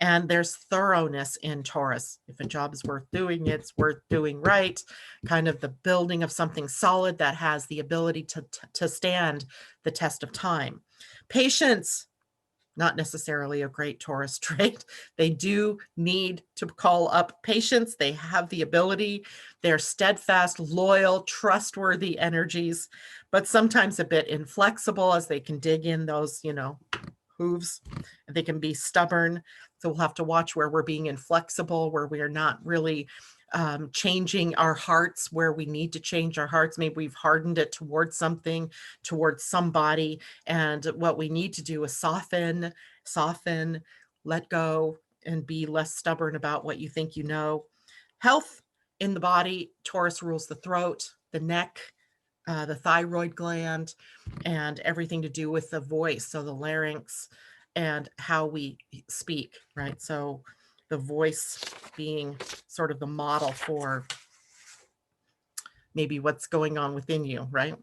And there's thoroughness in Taurus. If a job is worth doing, it's worth doing right. Kind of the building of something solid that has the ability to stand the test of time. Patience, not necessarily a great Taurus trait. They do need to call up patience. They have the ability. They're steadfast, loyal, trustworthy energies, but sometimes a bit inflexible as they can dig in those, hooves. They can be stubborn. So we'll have to watch where we're being inflexible, where we are not really changing our hearts where we need to change our hearts. Maybe we've hardened it towards something, towards somebody. And what we need to do is soften, let go, and be less stubborn about what you think you know. Health in the body, Taurus rules the throat, the neck, the thyroid gland, and everything to do with the voice. So the larynx and how we speak, right? So the voice being sort of the model for maybe what's going on within you, right?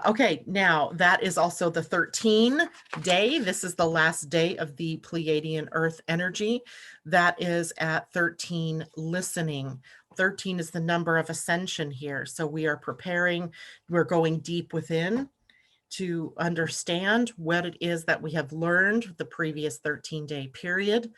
Okay, now that is also the 13 day. This is the last day of the Pleiadian Earth energy. That is at 13 listening. 13 is the number of ascension here. So we are preparing, we're going deep within to understand what it is that we have learned the previous 13-day period.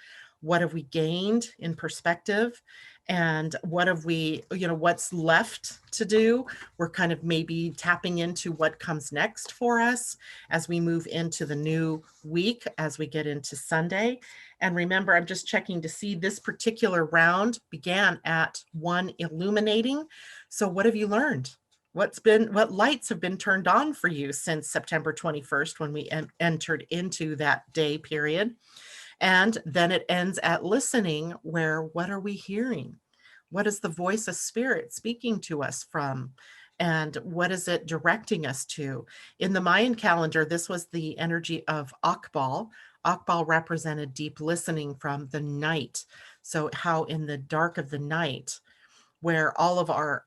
What have we gained in perspective? And what have we, what's left to do? We're kind of maybe tapping into what comes next for us as we move into the new week, as we get into Sunday. And remember, I'm just checking to see this particular round began at 1 illuminating. So what have you learned? What lights have been turned on for you since September 21st when we entered into that day period? And then it ends at listening, where what are we hearing? What is the voice of spirit speaking to us from? And what is it directing us to? In the Mayan calendar, this was the energy of Akbal. Akbal represented deep listening from the night. So how in the dark of the night, where all of our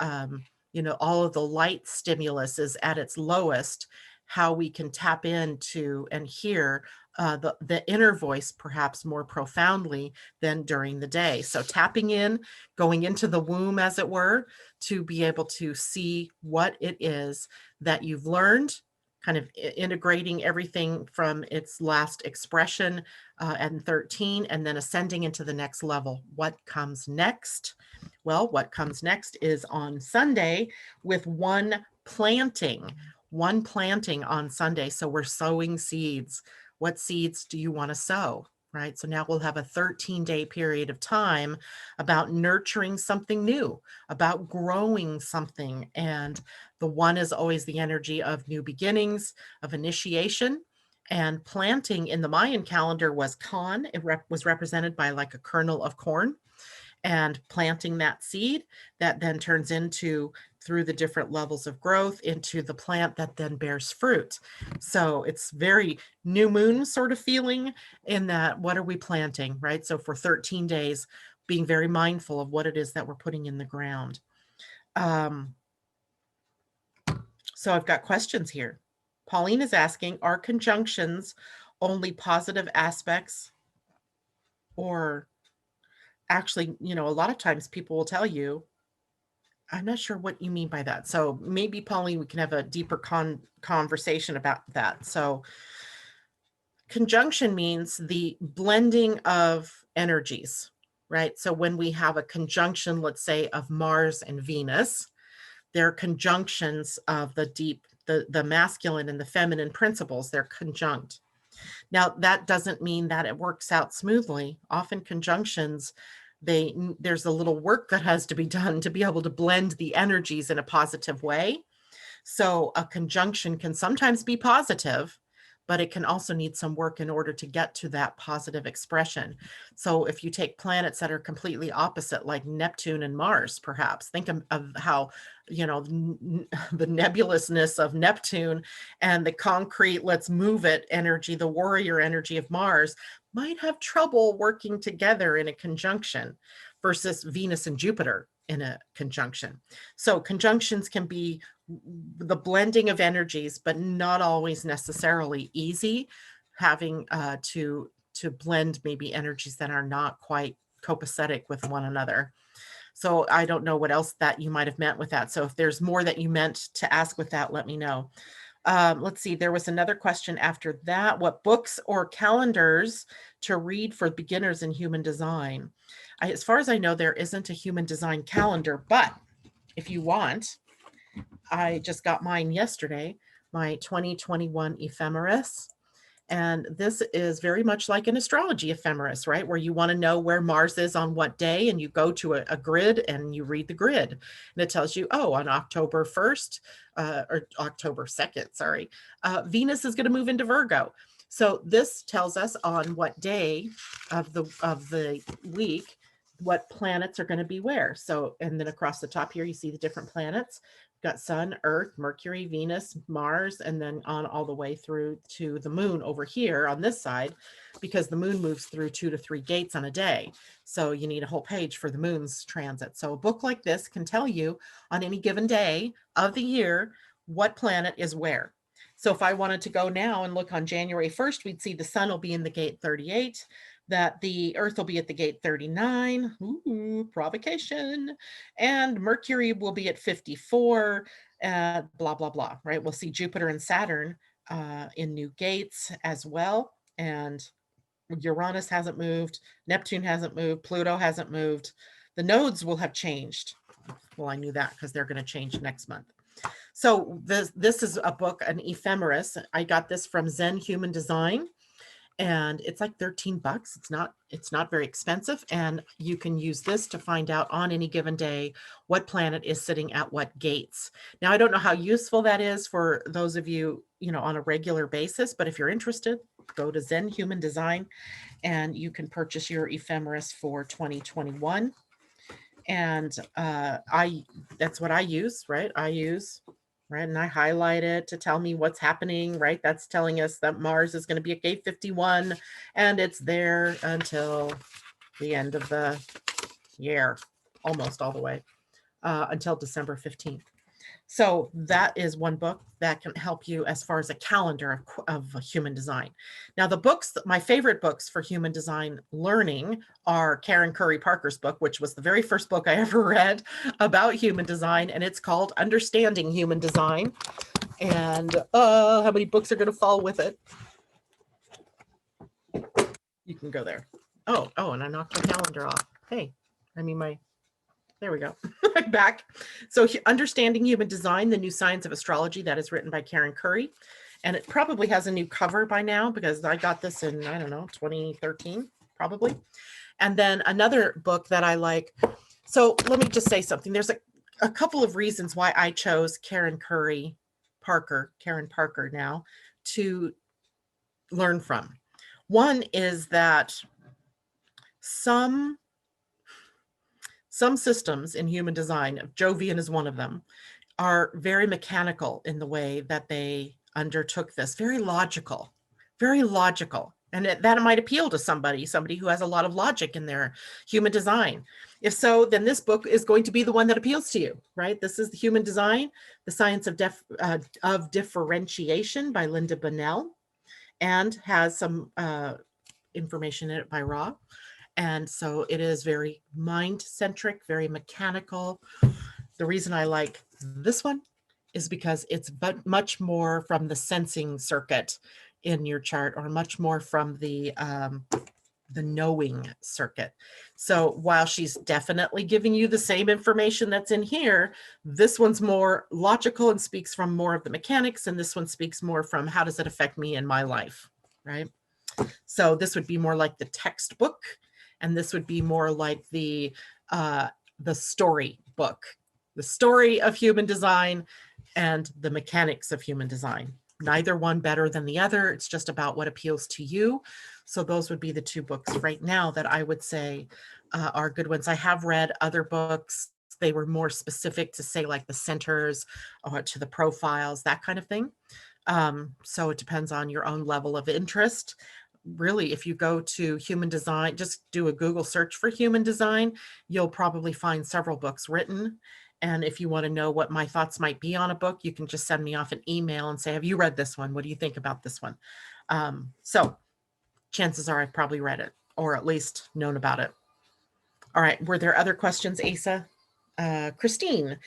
all of the light stimulus is at its lowest, how we can tap into and hear the inner voice perhaps more profoundly than during the day. So tapping in, going into the womb, as it were, to be able to see what it is that you've learned, kind of integrating everything from its last expression and 13, and then ascending into the next level. What comes next? Well, what comes next is on Sunday with one planting on Sunday. So we're sowing seeds. What seeds do you want to sow? Right. So now we'll have a 13-day period of time about nurturing something new, about growing something. And the one is always the energy of new beginnings, of initiation. And planting in the Mayan calendar was Kan. It was represented by like a kernel of corn, and planting that seed that then turns into, through the different levels of growth, into the plant that then bears fruit. So it's very new moon sort of feeling in that, what are we planting, right? So for 13 days, being very mindful of what it is that we're putting in the ground. So I've got questions here. Pauline is asking, are conjunctions only positive aspects, or actually, a lot of times people will tell you, I'm not sure what you mean by that. So maybe, Pauline, we can have a deeper conversation about that. So conjunction means the blending of energies, right? So when we have a conjunction, let's say, of Mars and Venus, they're conjunctions of the masculine and the feminine principles. They're conjunct. Now, that doesn't mean that it works out smoothly. Often conjunctions, there's a little work that has to be done to be able to blend the energies in a positive way. So a conjunction can sometimes be positive, but it can also need some work in order to get to that positive expression. So if you take planets that are completely opposite, like Neptune and Mars, perhaps, think of how, the nebulousness of Neptune and the concrete, let's move it energy, the warrior energy of Mars, might have trouble working together in a conjunction versus Venus and Jupiter in a conjunction. So conjunctions can be the blending of energies, but not always necessarily easy, having to blend maybe energies that are not quite copacetic with one another. So I don't know what else that you might have meant with that. So if there's more that you meant to ask with that, let me know. Let's see, there was another question after that. What books or calendars to read for beginners in human design? As far as I know, there isn't a human design calendar, but if you want, I just got mine yesterday, my 2021 ephemeris. And this is very much like an astrology ephemeris, right? Where you want to know where Mars is on what day, and you go to a grid and you read the grid. And it tells you, oh, on October 1st, or October 2nd, sorry, Venus is going to move into Virgo. So this tells us on what day of the week what planets are going to be where. So, and then across the top here, you see the different planets. We've got Sun, Earth, Mercury, Venus, Mars, and then on all the way through to the moon over here on this side, because the moon moves through 2 to 3 gates on a day. So you need a whole page for the moon's transit. So a book like this can tell you on any given day of the year what planet is where. So if I wanted to go now and look on January 1st, we'd see the sun will be in the gate 38, that the earth will be at the gate 39, ooh, provocation, and Mercury will be at 54, blah, blah, blah, right? We'll see Jupiter and Saturn in new gates as well. And Uranus hasn't moved, Neptune hasn't moved, Pluto hasn't moved. The nodes will have changed. Well, I knew that because they're going to change next month. So this is a book, an ephemeris. I got this from Zen Human Design, and it's like 13 bucks. It's not very expensive, and you can use this to find out on any given day what planet is sitting at what gates. Now, I don't know how useful that is for those of you, on a regular basis, but if you're interested, go to Zen Human Design and you can purchase your ephemeris for 2021. And that's what I use, right? Right, and I highlight it to tell me what's happening, right? That's telling us that Mars is going to be at gate 51, and it's there until the end of the year, almost all the way, until December 15th. So that is one book that can help you as far as a calendar of human design. Now, the books, my favorite books for human design learning are Karen Curry Parker's book, which was the very first book I ever read about human design, and it's called Understanding Human Design. And how many books are going to fall with it? You can go there. Oh, and I knocked my calendar off. Hey, there we go. I'm back. So Understanding Human Design, the New Science of Astrology, that is written by Karen Curry. And it probably has a new cover by now because I got this in, 2013, probably. And then another book that I like. So let me just say something. There's a couple of reasons why I chose Karen Parker now to learn from. One is that some systems in human design, Jovian is one of them, are very mechanical in the way that they undertook this, very logical. And that might appeal to somebody who has a lot of logic in their human design. If so, then this book is going to be the one that appeals to you, right? This is the Human Design, The Science of Differentiation by Linda Bunnell, and has some information in it by Ra. And so it is very mind-centric, very mechanical. The reason I like this one is because it's much more from the sensing circuit in your chart, or much more from the knowing circuit. So while she's definitely giving you the same information that's in here, this one's more logical and speaks from more of the mechanics, and this one speaks more from how does it affect me in my life, right? So this would be more like the textbook, and this would be more like the story book, the story of human design and the mechanics of human design. Neither one better than the other. It's just about what appeals to you. So those would be the two books right now that I would say are good ones. I have read other books. They were more specific to, say, like the centers or to the profiles, that kind of thing. So it depends on your own level of interest. Really, if you go to human design, just do a Google search for human design, you'll probably find several books written. And if you want to know what my thoughts might be on a book, you can just send me off an email and say, have you read this one? What do you think about this one? So chances are I've probably read it, or at least known about it. All right. Were there other questions, Asa? Christine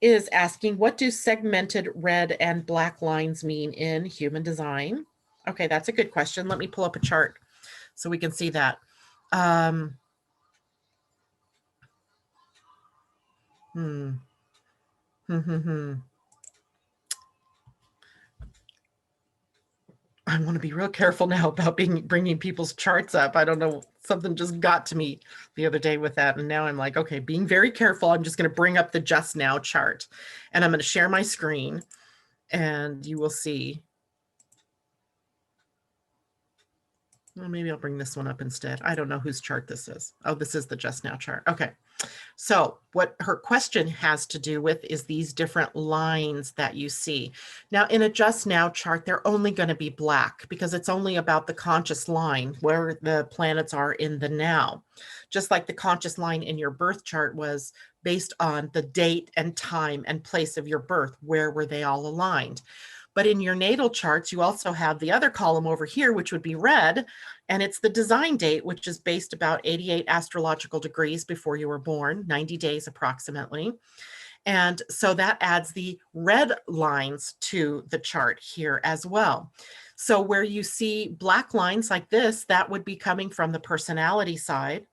is asking, what do segmented red and black lines mean in human design? Okay, that's a good question. Let me pull up a chart so we can see that. I want to be real careful now about bringing people's charts up. I don't know, something just got to me the other day with that. And now I'm like, okay, being very careful. I'm just going to bring up the just now chart and I'm going to share my screen and you will see. Well, maybe I'll bring this one up instead. I don't know whose chart this is. Oh, this is the just now chart. Okay. So what her question has to do with is these different lines that you see. Now in a just now chart, they're only going to be black because it's only about the conscious line where the planets are in the now. Just like the conscious line in your birth chart was based on the date and time and place of your birth, where were they all aligned? But in your natal charts, you also have the other column over here, which would be red, and it's the design date, which is based about 88 astrological degrees before you were born, 90 days approximately. And so that adds the red lines to the chart here as well. So where you see black lines like this, that would be coming from the personality side,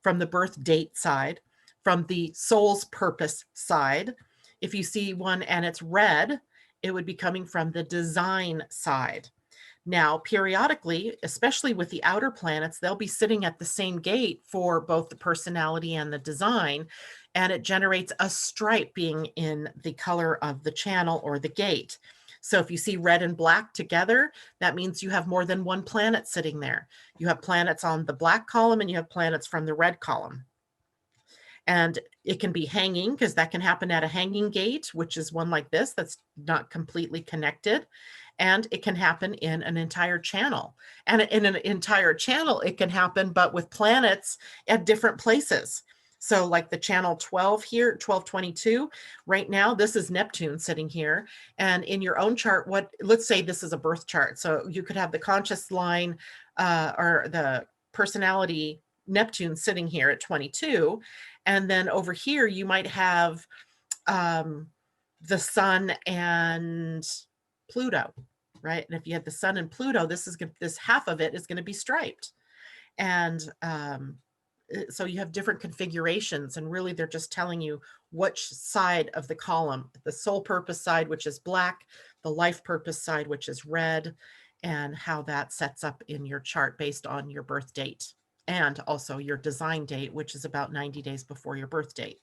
from the birth date side, from the soul's purpose side. If you see one and it's red, it would be coming from the design side. Now, periodically, especially with the outer planets, they'll be sitting at the same gate for both the personality and the design, and it generates a stripe being in the color of the channel or the gate. So if you see red and black together, that means you have more than one planet sitting there. You have planets on the black column and you have planets from the red column. And it can be hanging because that can happen at a hanging gate, which is one like this that's not completely connected. And it can happen in an entire channel. And in an entire channel, it can happen, but with planets at different places. So like the channel 12 here, 1222, right now, this is Neptune sitting here. And in your own chart, let's say this is a birth chart. So you could have the conscious line or the personality Neptune sitting here at 22. And then over here, you might have the sun and Pluto, right? And if you had the sun and Pluto, this half of it is going to be striped. And so you have different configurations, and really they're just telling you which side of the column, the soul purpose side, which is black, the life purpose side, which is red, and how that sets up in your chart based on your birth date. And also your design date, which is about 90 days before your birth date.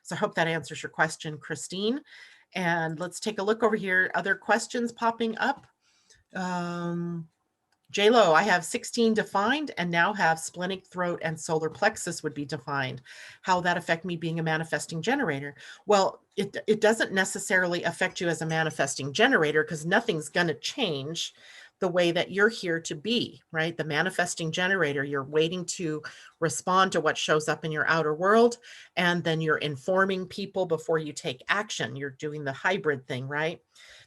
So I hope that answers your question, Christine. And let's take a look over here. Other questions popping up. J-Lo, I have 16 defined and now have splenic throat and solar plexus would be defined. How will that affect me being a manifesting generator? Well, it doesn't necessarily affect you as a manifesting generator because nothing's going to change the way that you're here to be, right? The manifesting generator, you're waiting to respond to what shows up in your outer world, and then you're informing people before you take action. You're doing the hybrid thing, right?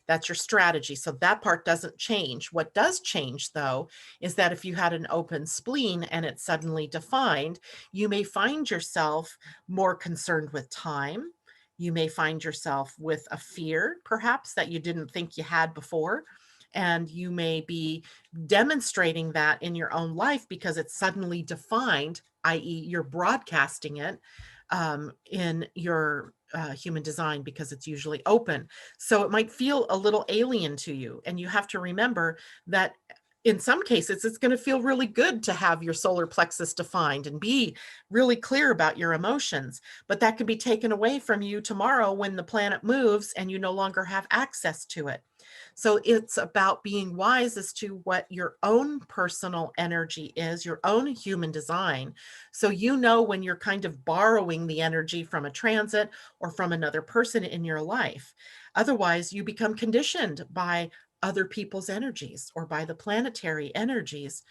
That's your strategy. So that part doesn't change. What does change, though, is that if you had an open spleen and it's suddenly defined, you may find yourself more concerned with time. You may find yourself with a fear, perhaps, that you didn't think you had before. And you may be demonstrating that in your own life because it's suddenly defined, i.e., you're broadcasting it in your human design because it's usually open. So it might feel a little alien to you. And you have to remember that in some cases, it's going to feel really good to have your solar plexus defined and be really clear about your emotions. But that can be taken away from you tomorrow when the planet moves and you no longer have access to it. So it's about being wise as to what your own personal energy is, your own human design. So you know when you're kind of borrowing the energy from a transit or from another person in your life. Otherwise, you become conditioned by other people's energies or by the planetary energies.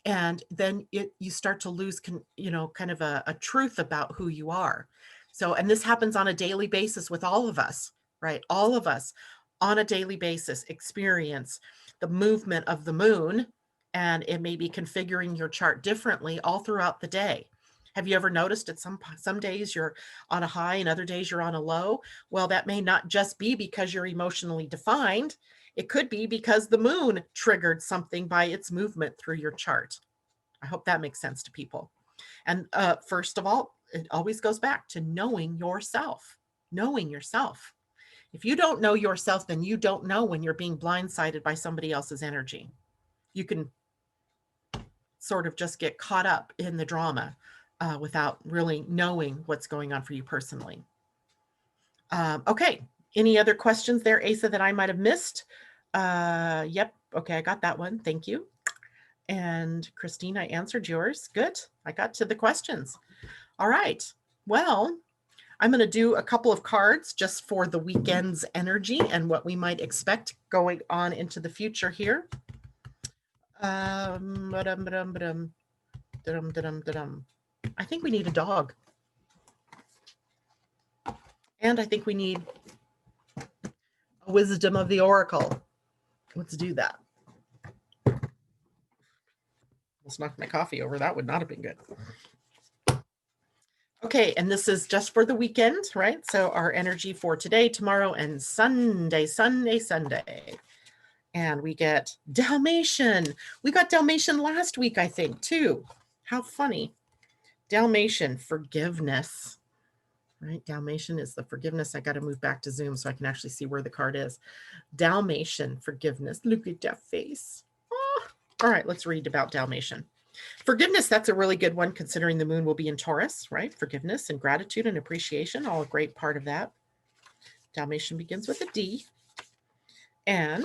And then you start to lose, kind of a truth about who you are. So, and this happens on a daily basis with all of us, right? All of us on a daily basis experience the movement of the moon, and it may be configuring your chart differently all throughout the day. Have you ever noticed at some days you're on a high and other days you're on a low? Well, that may not just be because you're emotionally defined. It could be because the moon triggered something by its movement through your chart. I hope that makes sense to people. And first of all, it always goes back to knowing yourself, knowing yourself. If you don't know yourself, then you don't know when you're being blindsided by somebody else's energy. you can sort of just get caught up in the drama without really knowing what's going on for you personally. Okay, any other questions there, Asa, that I might have missed? Yep, okay, I got that one. Thank you. And Christine, I answered yours. Good, I got to the questions. All right, well, I'm going to do a couple of cards just for the weekend's energy and what we might expect going on into the future here. I think we need a dog. And I think we need a wisdom of the oracle. Let's do that. Almost knocked my coffee over. That would not have been good. Okay, and this is just for the weekend, right? So our energy for today, tomorrow, and Sunday. And we get Dalmatian. We got Dalmatian last week, I think, too. How funny. Dalmatian, forgiveness. Right? Dalmatian is the forgiveness. I got to move back to Zoom so I can actually see where the card is. Dalmatian, forgiveness. Look at that face. Oh. All right, let's read about Dalmatian. Forgiveness, that's a really good one considering the moon will be in Taurus, right? Forgiveness and gratitude and appreciation, all a great part of that. Dalmatian begins with a D. And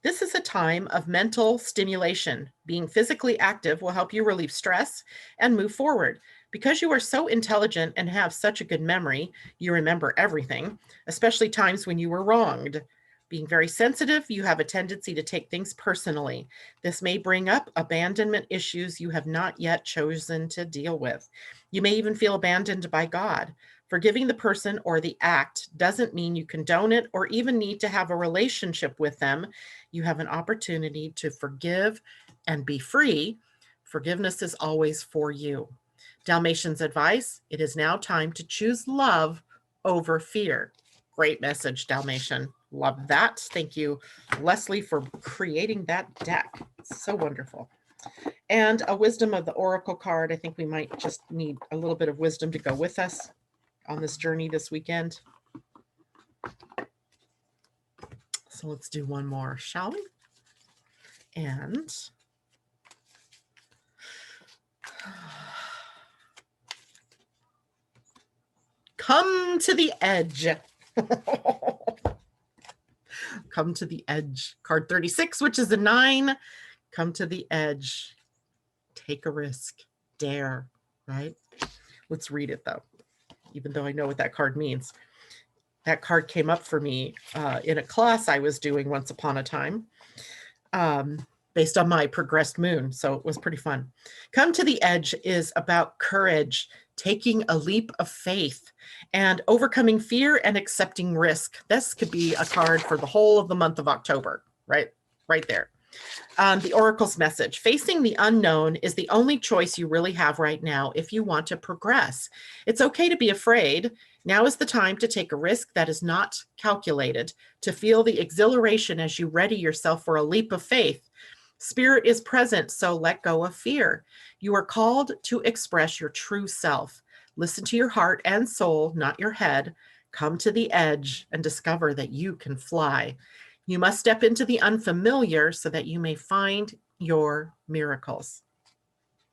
this is a time of mental stimulation. Being physically active will help you relieve stress and move forward. Because you are so intelligent and have such a good memory, you remember everything, especially times when you were wronged. Being very sensitive, you have a tendency to take things personally. This may bring up abandonment issues you have not yet chosen to deal with. You may even feel abandoned by God. Forgiving the person or the act doesn't mean you condone it or even need to have a relationship with them. You have an opportunity to forgive and be free. Forgiveness is always for you. Dalmatian's advice, it is now time to choose love over fear. Great message, Dalmatian. Love that. Thank you, Leslie, for creating that deck. So wonderful. And a wisdom of the oracle card. I think we might just need a little bit of wisdom to go with us on this journey this weekend. So let's do one more, shall we? And come to the edge. Come to the edge. Card 36, which is a 9. Come to the edge. Take a risk. Dare, right? Let's read it, though, even though I know what that card means. That card came up for me in a class I was doing once upon a time based on my progressed moon. So it was pretty fun. Come to the edge is about courage, taking a leap of faith, and overcoming fear and accepting risk. This could be a card for the whole of the month of October, right? Right there. The oracle's message, facing the unknown is the only choice you really have right now if you want to progress. It's okay to be afraid. Now is the time to take a risk that is not calculated, to feel the exhilaration as you ready yourself for a leap of faith. Spirit is present, so let go of fear. You are called to express your true self. Listen to your heart and soul, not your head. Come to the edge and discover that you can fly. You must step into the unfamiliar so that you may find your miracles.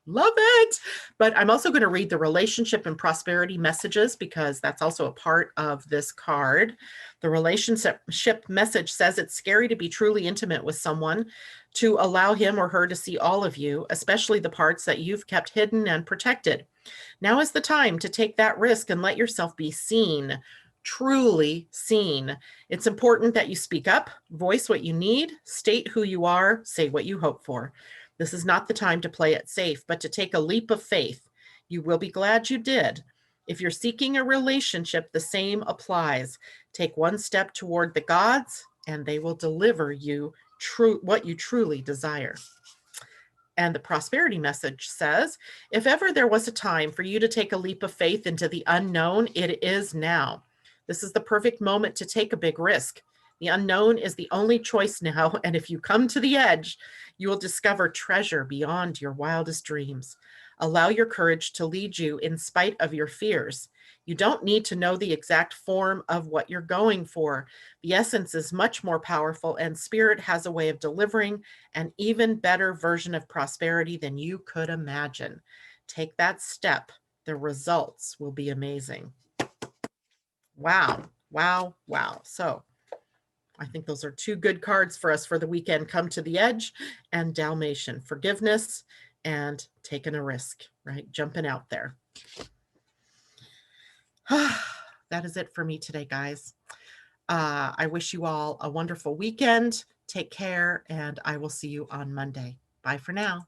Love it. But I'm also going to read the relationship and prosperity messages because that's also a part of this card. The relationship message says it's scary to be truly intimate with someone, to allow him or her to see all of you, especially the parts that you've kept hidden and protected. Now is the time to take that risk and let yourself be seen, truly seen. It's important that you speak up, voice what you need, state who you are, say what you hope for. This is not the time to play it safe, but to take a leap of faith. You will be glad you did. If you're seeking a relationship, the same applies. Take one step toward the gods, and they will deliver you what you truly desire. And the prosperity message says, if ever there was a time for you to take a leap of faith into the unknown, it is now. This is the perfect moment to take a big risk. The unknown is the only choice now, and if you come to the edge, you will discover treasure beyond your wildest dreams. Allow your courage to lead you in spite of your fears. You don't need to know the exact form of what you're going for. The essence is much more powerful, and Spirit has a way of delivering an even better version of prosperity than you could imagine. Take that step. The results will be amazing. Wow, wow, wow. So I think those are two good cards for us for the weekend. Come to the edge and Dalmatian. Forgiveness and taking a risk, right? Jumping out there. That is it for me today, guys. I wish you all a wonderful weekend. Take care, and I will see you on Monday. Bye for now.